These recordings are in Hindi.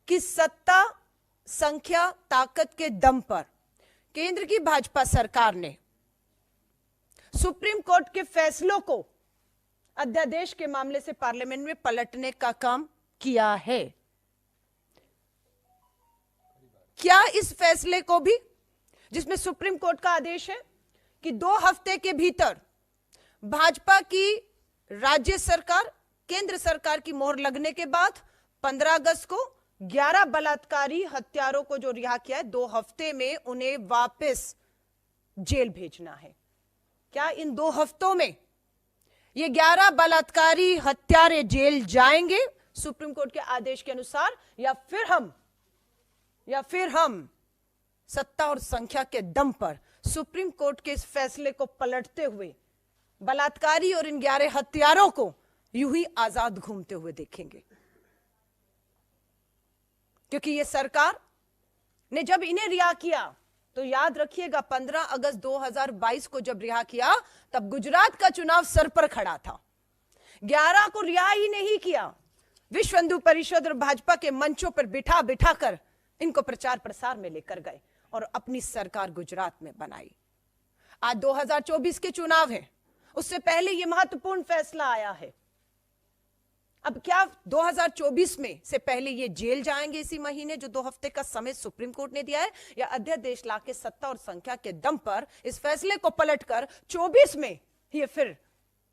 कि सत्ता, संख्या, ताकत के दम पर केंद्र की भाजपा सरकार ने सुप्रीम कोर्ट के फैसलों को अध्यादेश के मामले से पार्लियामेंट में पलटने का काम किया है। क्या इस फैसले को भी, जिसमें सुप्रीम कोर्ट का आदेश है कि 2 हफ्ते के भीतर भाजपा की राज्य सरकार, केंद्र सरकार की मोहर लगने के बाद 15 अगस्त को 11 बलात्कारी हत्यारों को जो रिहा किया है, 2 हफ्ते में उन्हें वापस जेल भेजना है। क्या इन 2 हफ्तों में ये 11 बलात्कारी हत्यारे जेल जाएंगे सुप्रीम कोर्ट के आदेश के अनुसार, या फिर हम सत्ता और संख्या के दम पर सुप्रीम कोर्ट के इस फैसले को पलटते हुए बलात्कारी और इन 11 हत्यारों को यूं ही आजाद घूमते हुए देखेंगे? क्योंकि ये सरकार ने जब इन्हें रिहा किया, तो याद रखिएगा 15 अगस्त 2022 को जब रिहा किया, तब गुजरात का चुनाव सर पर खड़ा था। 11 को रिहा ही नहीं किया, विश्व हिंदू परिषद और भाजपा के मंचों पर बिठा बिठा कर इनको प्रचार प्रसार में लेकर गए और अपनी सरकार गुजरात में बनाई। आज 2024 के चुनाव है, उससे पहले यह महत्वपूर्ण फैसला आया है। अब क्या 2024 में से पहले ये जेल जाएंगे इसी महीने, जो 2 हफ्ते का समय सुप्रीम कोर्ट ने दिया है, या अध्यादेश लाके सत्ता और संख्या के दम पर इस फैसले को पलटकर 24 में ये फिर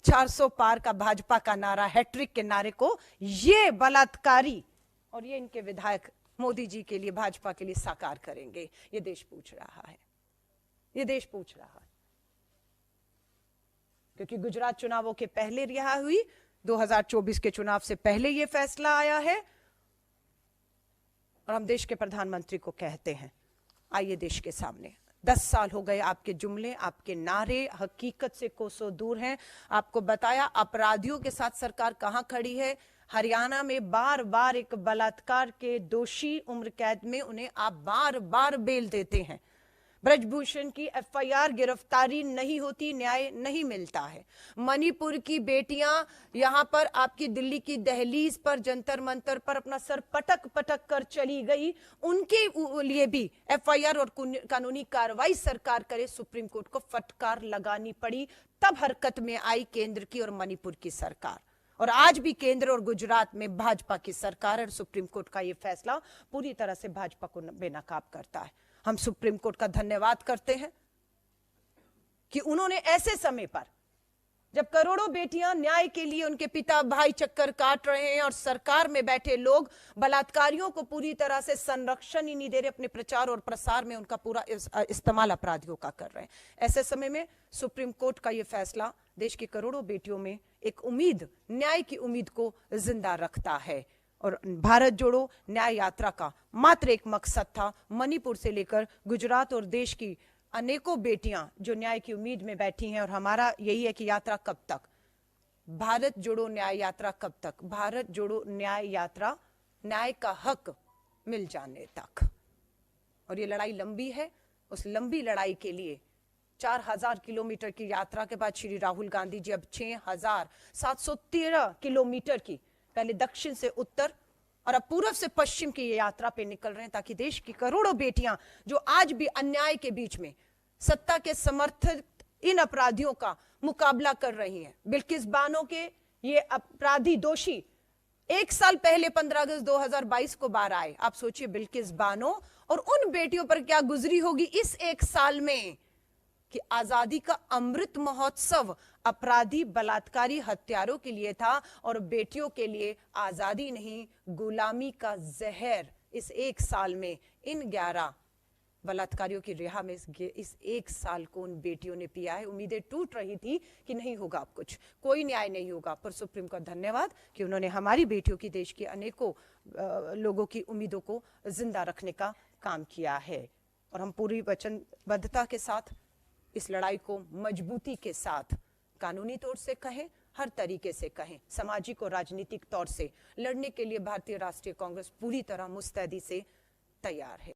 400 पार का भाजपा का नारा, हैट्रिक के नारे को ये बलात्कारी और ये इनके विधायक मोदी जी के लिए, भाजपा के लिए साकार करेंगे? ये देश पूछ रहा है, ये देश पूछ रहा है। क्योंकि गुजरात चुनावों के पहले रिहा हुई, 2024 के चुनाव से पहले यह फैसला आया है, और हम देश के प्रधानमंत्री को कहते हैं, आइए देश के सामने, 10 साल हो गए आपके जुमले, आपके नारे हकीकत से कोसों दूर हैं। आपको बताया अपराधियों के साथ सरकार कहां खड़ी है। हरियाणा में बार बार एक बलात्कार के दोषी उम्र कैद में उन्हें आप बार बार बेल देते हैं। ब्रजभूषण की एफआईआर, गिरफ्तारी नहीं होती, न्याय नहीं मिलता है। मणिपुर की बेटियां यहां पर आपकी दिल्ली की दहलीज पर, जंतर मंतर पर अपना सर पटक पटक कर चली गई, उनके लिए भी एफआईआर और कानूनी कार्रवाई सरकार करे, सुप्रीम कोर्ट को फटकार लगानी पड़ी। तब हरकत में आई केंद्र की और मणिपुर की सरकार, और आज भी केंद्र और गुजरात में भाजपा की सरकार और सुप्रीम कोर्ट का यह फैसला पूरी तरह से भाजपा को बेनकाब करता है। हम सुप्रीम कोर्ट का धन्यवाद करते हैं कि उन्होंने ऐसे समय पर, जब करोड़ों बेटियां न्याय के लिए उनके पिता भाई चक्कर काट रहे हैं और सरकार में बैठे लोग बलात्कारियों को पूरी तरह से संरक्षण ही नहीं दे रहे, अपने प्रचार और प्रसार में उनका पूरा इस्तेमाल अपराधियों का कर रहे हैं, ऐसे समय में सुप्रीम कोर्ट का यह फैसला देश की करोड़ों बेटियों में एक उम्मीद, न्याय की उम्मीद को जिंदा रखता है। और भारत जोड़ो न्याय यात्रा का मात्र एक मकसद था, मणिपुर से लेकर गुजरात और देश की अनेकों बेटियां जो न्याय की उम्मीद में बैठी हैं, और हमारा यही है कि यात्रा कब तक, भारत जोड़ो न्याय यात्रा कब तक, भारत जोड़ो न्याय यात्रा न्याय का हक मिल जाने तक। और ये लड़ाई लंबी है, उस लंबी लड़ाई के लिए 4000 किलोमीटर की यात्रा के बाद श्री राहुल गांधी जी अब 6713 किलोमीटर की, पहले दक्षिण से उत्तर और अब पूर्व से पश्चिम की यात्रा पे निकल रहे हैं, ताकि देश की करोड़ों बेटियां जो आज भी अन्याय के बीच में सत्ता के समर्थक इन अपराधियों का मुकाबला कर रही हैं। बिल्किस बानो के ये अपराधी दोषी 1 साल पहले 15 अगस्त 2022 को बाहर आए। आप सोचिए बिल्किस बानो और उन बेटियों पर क्या गुजरी होगी इस 1 साल में, कि आजादी का अमृत महोत्सव अपराधी बलात्कारी हत्यारों के लिए था, और बेटियों के लिए आजादी नहीं, गुलामी का जहर इस 1 साल में इन 11 बलात्कारियों की रिहा में इस 1 साल को उन बेटियों ने पिया है। उम्मीदें टूट रही थी कि नहीं होगा अब कुछ, कोई न्याय नहीं होगा, पर सुप्रीम का धन्यवाद कि उन्होंने हमारी बेटियों की, देश के अनेकों लोगों की उम्मीदों को जिंदा रखने का काम किया है। और हम पूरी वचनबद्धता के साथ इस लड़ाई को मजबूती के साथ, कानूनी तौर से कहें, हर तरीके से कहें, सामाजिक और राजनीतिक तौर से लड़ने के लिए भारतीय राष्ट्रीय कांग्रेस पूरी तरह मुस्तैदी से तैयार है।